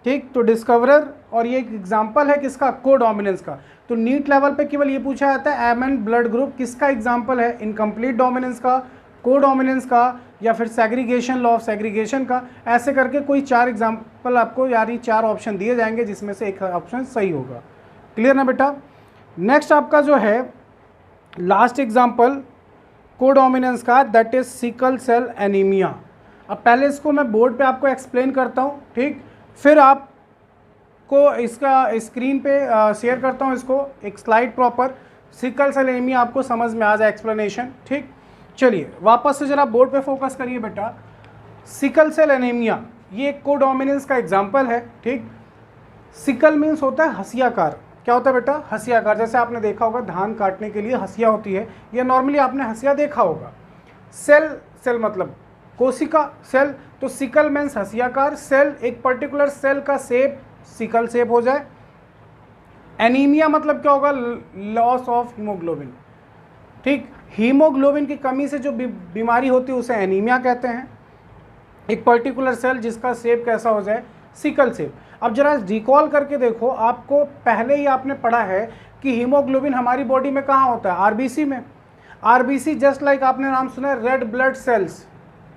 ठीक। तो डिस्कवरर, और ये एक एग्जाम्पल है किसका? कोडोमिनेंस का। तो नीट लेवल पे केवल ये पूछा जाता है एमएन ब्लड ग्रुप किसका एग्जाम्पल है? इनकम्प्लीट डोमिनेंस का, कोडोमिनेंस का, या फिर सेग्रीगेशन, लॉ ऑफ सेग्रीगेशन का। ऐसे करके कोई 4 एग्जाम्पल आपको, यानी 4 ऑप्शन दिए जाएंगे जिसमें से एक ऑप्शन सही होगा। क्लियर ना बेटा? नेक्स्ट आपका जो है लास्ट एग्जाम्पल कोडोमिनेंस का, that is sickle cell anaemia. अब पहले इसको मैं बोर्ड पे आपको एक्सप्लेन करता हूँ, ठीक, फिर आपको इसका स्क्रीन पे शेयर करता हूँ इसको एक slide proper, sickle cell anaemia आपको समझ में आ जाए एक्सप्लेनेशन, ठीक। चलिए वापस से जरा बोर्ड पे फोकस करिए बेटा। सिकल सेल एनीमिया ये एक कोडोमिनेंस का एग्जाम्पल है, ठीक। सिकल मीन्स होता है हसियाकार, क्या होता है बेटा, हसियाकार। जैसे आपने देखा होगा धान काटने के लिए हसिया होती है, या नॉर्मली आपने हसिया देखा होगा। सेल, सेल मतलब कोशिका, सेल, तो सिकल मीन्स हसियाकार, सेल एक पर्टिकुलर सेल का शेप सिकल शेप हो जाए। एनीमिया मतलब क्या होगा, लॉस ऑफ हीमोग्लोबिन, ठीक। हीमोग्लोबिन की कमी से जो बीमारी होती है उसे एनीमिया कहते हैं। एक पर्टिकुलर सेल जिसका शेप कैसा हो जाए, सिकल शेप। अब जरा रिकॉल करके देखो, आपको पहले ही आपने पढ़ा है कि हीमोग्लोबिन हमारी बॉडी में कहाँ होता है, आरबीसी में। आरबीसी जस्ट लाइक आपने नाम सुना है रेड ब्लड सेल्स,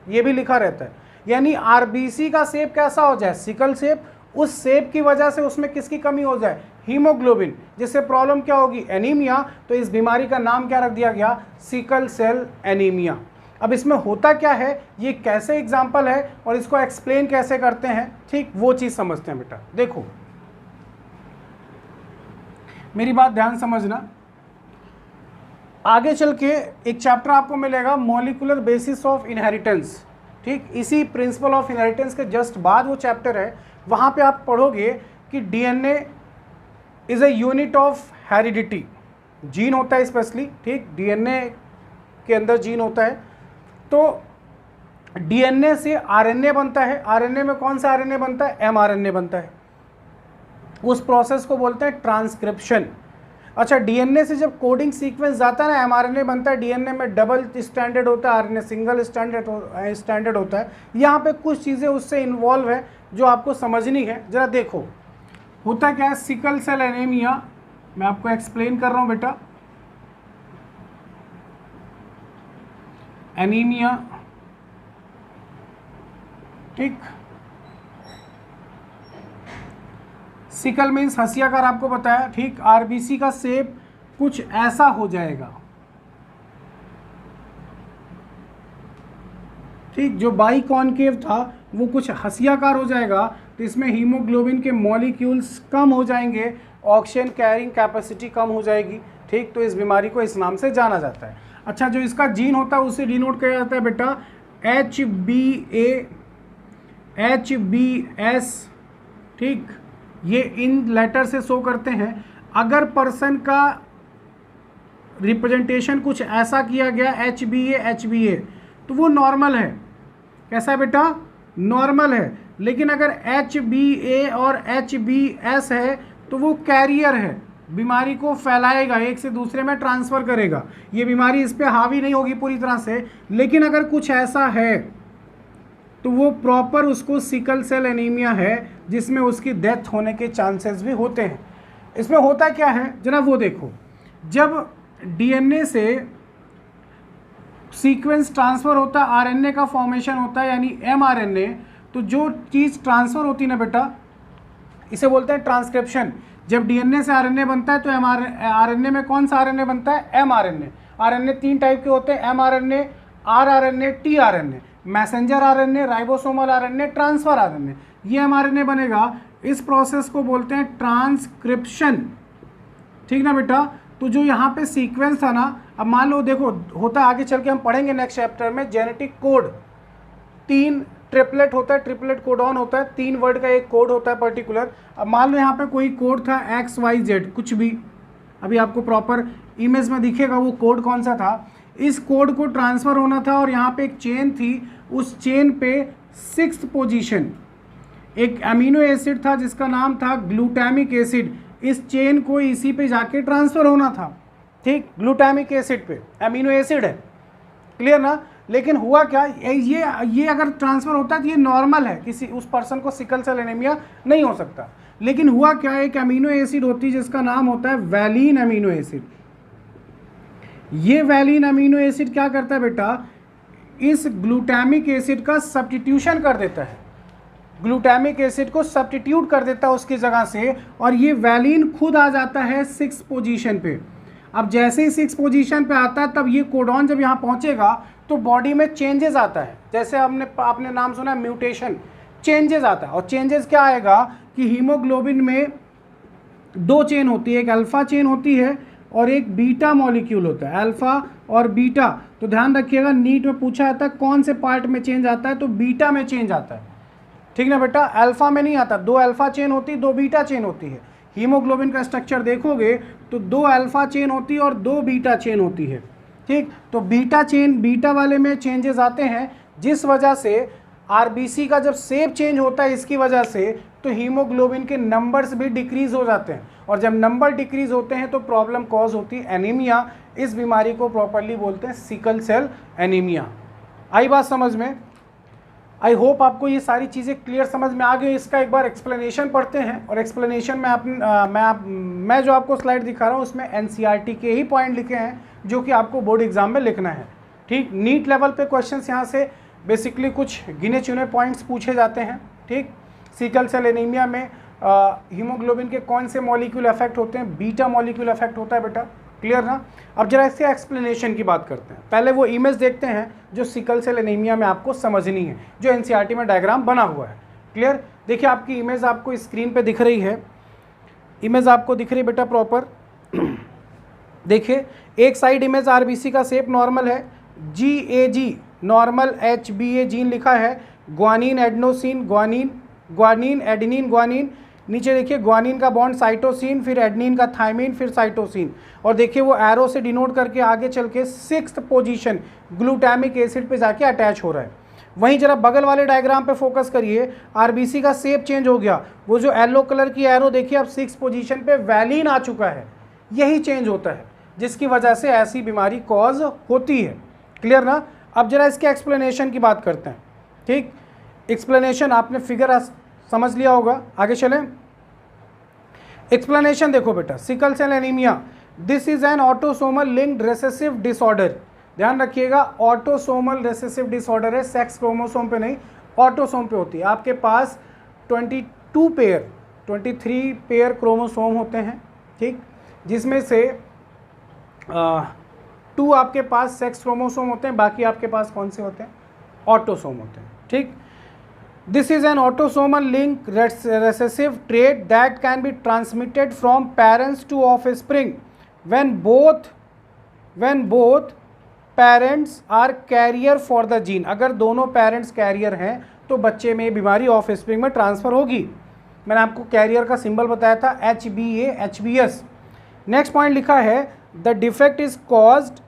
ये भी लिखा रहता है। यानी आरबीसी का शेप कैसा हो जाए, सिकल शेप। उस शेप की वजह से उसमें किसकी कमी हो जाए, हीमोग्लोबिन, जिससे प्रॉब्लम क्या होगी, एनीमिया। तो इस बीमारी का नाम क्या रख दिया गया, सिकल सेल एनीमिया। अब इसमें होता क्या है, ये कैसे एग्जाम्पल है और इसको एक्सप्लेन कैसे करते हैं, ठीक, वो चीज़ समझते हैं बेटा। देखो मेरी बात ध्यान समझना, आगे चल के एक चैप्टर आपको मिलेगा मॉलिक्यूलर बेसिस ऑफ इनहेरिटेंस, ठीक। इसी प्रिंसिपल ऑफ इनहेरिटेंस के जस्ट बाद वो चैप्टर है, वहाँ पे आप पढ़ोगे कि DNA is a unit of heredity. Gene होता है स्पेशली, ठीक, डीएनए के अंदर जीन होता है। तो डीएनए से आरएनए बनता है, आरएनए में कौन सा आरएनए बनता है, एमआरएनए बनता है। उस प्रोसेस को बोलते हैं ट्रांसक्रिप्शन। अच्छा, डीएनए से जब कोडिंग सीक्वेंस जाता है ना, एमआरएनए बनता है। डीएनए में डबल स्टैंडर्ड होता है, आरएनए सिंगल स्टैंडर्ड होता है। यहाँ पे कुछ चीज़ें उससे इन्वॉल्व है जो आपको समझनी है। जरा देखो होता क्या है, सिकल सेल एनीमिया मैं आपको एक्सप्लेन कर रहा हूँ बेटा। एनीमिया, ठीक, सिकल मीन्स हसियाकार आपको बताया, ठीक। आरबीसी का शेप कुछ ऐसा हो जाएगा, ठीक, जो बाई कॉनकेव था वो कुछ हसियाकार हो जाएगा। तो इसमें हीमोग्लोबिन के मॉलिक्यूल्स कम हो जाएंगे, ऑक्सीजन कैरिंग कैपेसिटी कम हो जाएगी, ठीक। तो इस बीमारी को इस नाम से जाना जाता है। अच्छा, जो इसका जीन होता है उसे डिनोट किया जाता है बेटा HBS, ठीक। ये इन लेटर से शो करते हैं। अगर पर्सन का रिप्रेजेंटेशन कुछ ऐसा किया गया HBA तो वो नॉर्मल है। कैसा है बेटा, नॉर्मल है। लेकिन अगर HBA और HBS है तो वो कैरियर है, बीमारी को फैलाएगा, एक से दूसरे में ट्रांसफ़र करेगा। ये बीमारी इस पर हावी नहीं होगी पूरी तरह से, लेकिन अगर कुछ ऐसा है तो वो प्रॉपर उसको सिकल सेल एनीमिया है, जिसमें उसकी डेथ होने के चांसेस भी होते हैं। इसमें होता क्या है जनाब, वो देखो, जब डीएनए से सीक्वेंस ट्रांसफ़र होता है, आरएनए का फॉर्मेशन होता है यानी एमआरएनए, तो जो चीज़ ट्रांसफ़र होती है ना बेटा, इसे बोलते हैं ट्रांसक्रिप्शन। जब डीएनए से आरएनए बनता है तो आरएनए में कौन सा आरएनए बनता है, एमआरएनए। आरएनए 3 टाइप के होते हैं, mRNA, rRNA, tRNA. Messenger RNA, ribosomal RNA, transfer RNA, ये एमआरएनए बनेगा। इस प्रोसेस को बोलते हैं ट्रांसक्रिप्शन, ठीक ना बेटा। तो जो यहाँ पे सीक्वेंस था ना, अब मान लो देखो होता है, आगे चल के हम पढ़ेंगे नेक्स्ट चैप्टर में, जेनेटिक कोड 3 ट्रिपलेट होता है, ट्रिपलेट कोडॉन होता है, 3 वर्ड का एक कोड होता है पर्टिकुलर। अब मान लो यहाँ पे कोई कोड था XYZ कुछ भी, अभी आपको प्रॉपर इमेज में दिखेगा वो कोड कौन सा था। इस कोड को ट्रांसफ़र होना था और यहाँ पे एक चेन थी, उस चेन पे 6th पोजीशन एक अमीनो एसिड था जिसका नाम था ग्लूटामिक एसिड। इस चेन को इसी पे जाके ट्रांसफ़र होना था, ठीक, ग्लूटामिक एसिड पे, अमीनो एसिड है, क्लियर ना। लेकिन हुआ क्या, ये अगर ट्रांसफ़र होता है तो ये नॉर्मल है, किसी उस पर्सन को सिकल सेल एनीमिया नहीं हो सकता। लेकिन हुआ क्या, एक अमीनो एसिड होती है जिसका नाम होता है वैलीन अमीनो एसिड। ये वैलीन अमीनो एसिड क्या करता है बेटा, इस ग्लूटामिक एसिड का सब्स्टिट्यूशन कर देता है, ग्लूटामिक एसिड को सब्स्टिट्यूट कर देता है उसकी जगह से, और ये वैलीन खुद आ जाता है 6th पोजीशन पे। अब जैसे ही 6 पोजीशन पे आता है तब ये कोडॉन जब यहाँ पहुँचेगा तो बॉडी में चेंजेस आता है, जैसे आपने नाम सुना है म्यूटेशन, चेंजेस आता है। और चेंजेस क्या आएगा कि हीमोग्लोबिन में 2 चेन होती है, एक अल्फ़ा चेन होती है और एक बीटा मॉलिक्यूल होता है, अल्फ़ा और बीटा। तो ध्यान रखिएगा, नीट में पूछा जाता है कौन से पार्ट में चेंज आता है, तो बीटा में चेंज आता है, ठीक ना बेटा, अल्फ़ा में नहीं आता। 2 अल्फ़ा चेन होती है, 2 बीटा चेन होती है। हीमोग्लोबिन का स्ट्रक्चर देखोगे तो 2 अल्फ़ा चेन होती है और 2 बीटा चेन होती है, ठीक। तो बीटा वाले में चेंजेस आते हैं, जिस वजह से आरबीसी का जब शेप चेंज होता है इसकी वजह से, तो हीमोग्लोबिन के नंबर्स भी डिक्रीज हो जाते हैं। और जब नंबर डिक्रीज होते हैं तो प्रॉब्लम कॉज होती है एनीमिया। इस बीमारी को प्रॉपरली बोलते हैं सिकल सेल एनीमिया। आई बात समझ में? आई होप आपको ये सारी चीज़ें क्लियर समझ में आ गई। इसका एक बार एक्सप्लेनेशन पढ़ते हैं, और एक्सप्लेनेशन में मैं जो आपको स्लाइड दिखा रहा हूँ उसमें एनसीईआरटी के ही पॉइंट लिखे हैं जो कि आपको बोर्ड एग्जाम में लिखना है, ठीक। नीट लेवल पे क्वेश्चंस यहाँ से बेसिकली कुछ गिने चुने पॉइंट्स पूछे जाते हैं, ठीक। सिकल सेल एनीमिया में हीमोग्लोबिन के कौन से मॉलिक्यूल अफेक्ट होते हैं? बीटा मॉलिक्यूल अफेक्ट होता है बेटा, क्लियर ना। अब जरा इसके एक्सप्लेनेशन की बात करते हैं। पहले वो इमेज देखते हैं जो सिकल सेल एनीमिया में आपको समझनी है, जो एनसीईआरटी में डायग्राम बना हुआ है, क्लियर। देखिए आपकी इमेज आपको स्क्रीन पे दिख रही है, इमेज आपको दिख रही है बेटा प्रॉपर। देखिए एक साइड इमेज आरबीसी का शेप नॉर्मल है, GAG नॉर्मल, HBA जीन लिखा है, guanine adenosine, guanine adenine, guanine, नीचे देखिए ग्वानिन का बॉन्ड साइटोसिन, फिर एडेनिन का थायमिन, फिर साइटोसिन। और देखिए वो एरो से डिनोट करके आगे चल के 6th पोजीशन ग्लूटामिक एसिड पे जाके अटैच हो रहा है। वहीं जरा बगल वाले डायग्राम पे फोकस करिए, आरबीसी का शेप चेंज हो गया, वो जो येलो कलर की एरो देखिए अब 6th पोजीशन पे वैलिन आ चुका है, यही चेंज होता है जिसकी वजह से ऐसी बीमारी कॉज होती है, क्लियर ना। अब जरा इसके एक्सप्लेनेशन की बात करते हैं, ठीक। एक्सप्लेनेशन आपने फिगर समझ लिया होगा, आगे चलें। एक्सप्लेनेशन देखो बेटा, sickle cell anaemia this is an autosomal linked recessive disorder. ध्यान रखिएगा, ऑटोसोमल रिसेसिव डिसऑर्डर है, सेक्स क्रोमोसोम पे नहीं, ऑटोसोम पे होती है। आपके पास 23 पेयर क्रोमोसोम होते हैं, ठीक, जिसमें से 2 आपके पास सेक्स क्रोमोसोम होते हैं, बाकी आपके पास कौन से होते हैं? ऑटोसोम होते हैं, ठीक। This is an autosomal link recessive trait that can be transmitted from parents to offspring when both parents are carrier for the gene। अगर दोनों पेरेंट्स कैरियर हैं तो बच्चे में बीमारी ऑफस्प्रिंग में ट्रांसफ़र होगी। मैंने आपको कैरियर का सिंबल बताया था, HBA HBS। नेक्स्ट पॉइंट लिखा है the defect is caused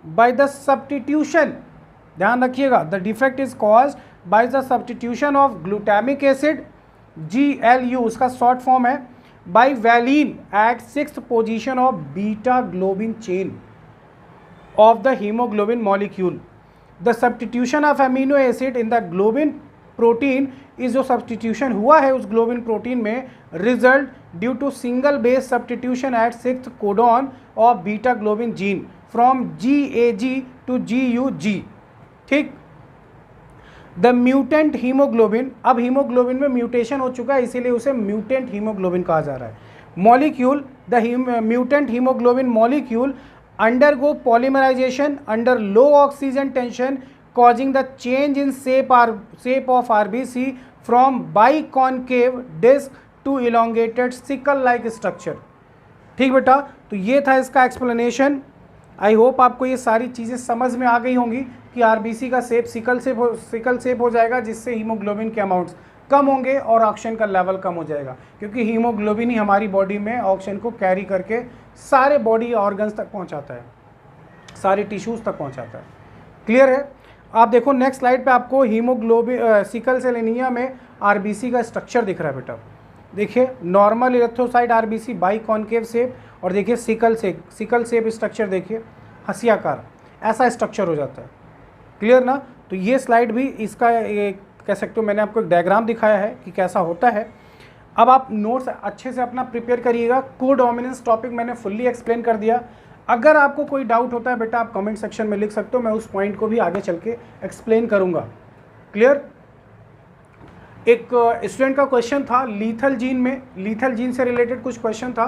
by the substitution, ध्यान रखिएगा, the defect is caused by the substitution of glutamic acid, GLU उसका शॉर्ट फॉर्म है, by valine at 6th position of beta globin chain of the haemoglobin molecule. The substitution of amino acid in the globin protein इस जो substitution हुआ है उस globin protein में, result due to single base substitution at 6th codon of beta globin gene from GAG to GUG, ठीक। The mutant haemoglobin, अब haemoglobin में mutation हो चुका है इसीलिए उसे म्यूटेंट हीमोग्लोबिन कहा जा रहा है। Molecule the mutant haemoglobin molecule undergo polymerisation under low oxygen tension causing the change in shape of RBC from biconcave disc to elongated sickle like structure, ठीक बेटा। तो ये था इसका एक्सप्लेनेशन। आई होप आपको ये सारी चीज़ें समझ में आ गई होंगी कि आरबीसी का शेप सिकल शेप हो जाएगा, जिससे हीमोग्लोबिन के अमाउंट्स कम होंगे और ऑक्सीजन का लेवल कम हो जाएगा, क्योंकि हीमोग्लोबिन ही हमारी बॉडी में ऑक्सीजन को कैरी करके सारे बॉडी ऑर्गन्स तक पहुंचाता है, सारे टिश्यूज़ तक पहुंचाता है, क्लियर है। आप देखो नेक्स्ट स्लाइड पे आपको हीमोग्लोबिन सिकल सेल एनीमिया में आरबीसी का स्ट्रक्चर दिख रहा है बेटा। देखिए normal erythrocyte RBC by concave shape, और देखिए सिकल शेप स्ट्रक्चर, देखिए हंसियाकार ऐसा स्ट्रक्चर हो जाता है, क्लियर ना। तो ये स्लाइड भी इसका कह सकते हो, मैंने आपको एक डायग्राम दिखाया है कि कैसा होता है। अब आप नोट्स अच्छे से अपना प्रिपेयर करिएगा। कोडोमिनेंस टॉपिक मैंने फुल्ली एक्सप्लेन कर दिया। अगर आपको कोई डाउट होता है बेटा आप कमेंट सेक्शन में लिख सकते हो, मैं उस पॉइंट को भी आगे चल के एक्सप्लेन करूंगा, क्लियर। एक स्टूडेंट का क्वेश्चन था लीथल जीन में, लीथल जीन से रिलेटेड कुछ क्वेश्चन था।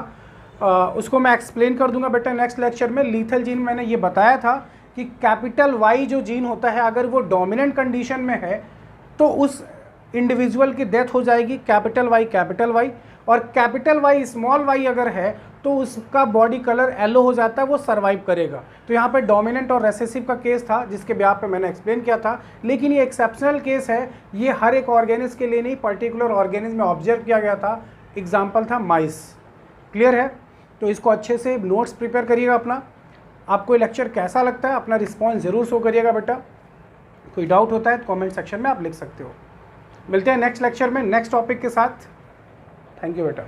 उसको मैं एक्सप्लेन कर दूंगा बेटा नेक्स्ट लेक्चर में। लीथल जीन मैंने ये बताया था कि कैपिटल वाई जो जीन होता है अगर वो डोमिनेंट कंडीशन में है तो उस इंडिविजुअल की डेथ हो जाएगी कैपिटल वाई, और कैपिटल वाई स्मॉल वाई अगर है तो उसका बॉडी कलर येलो हो जाता है, वो सर्वाइव करेगा। तो यहाँ पे डोमिनेंट और रेसेसिव का केस था जिसके ब्याह पे मैंने एक्सप्लेन किया था, लेकिन ये एक्सेप्शनल केस है, ये हर एक ऑर्गेनिज्म के लिए नहीं, पर्टिकुलर ऑर्गेनिज्म में ऑब्जर्व किया गया था। एग्जाम्पल था माइस। क्लियर है? तो इसको अच्छे से नोट्स प्रिपेयर करिएगा अपना। आपको ये लेक्चर कैसा लगता है अपना रिस्पॉन्स ज़रूर शो करिएगा बेटा। कोई डाउट होता है तो कमेंट सेक्शन में आप लिख सकते हो। मिलते हैं नेक्स्ट लेक्चर में नेक्स्ट टॉपिक के साथ। थैंक यू बेटा।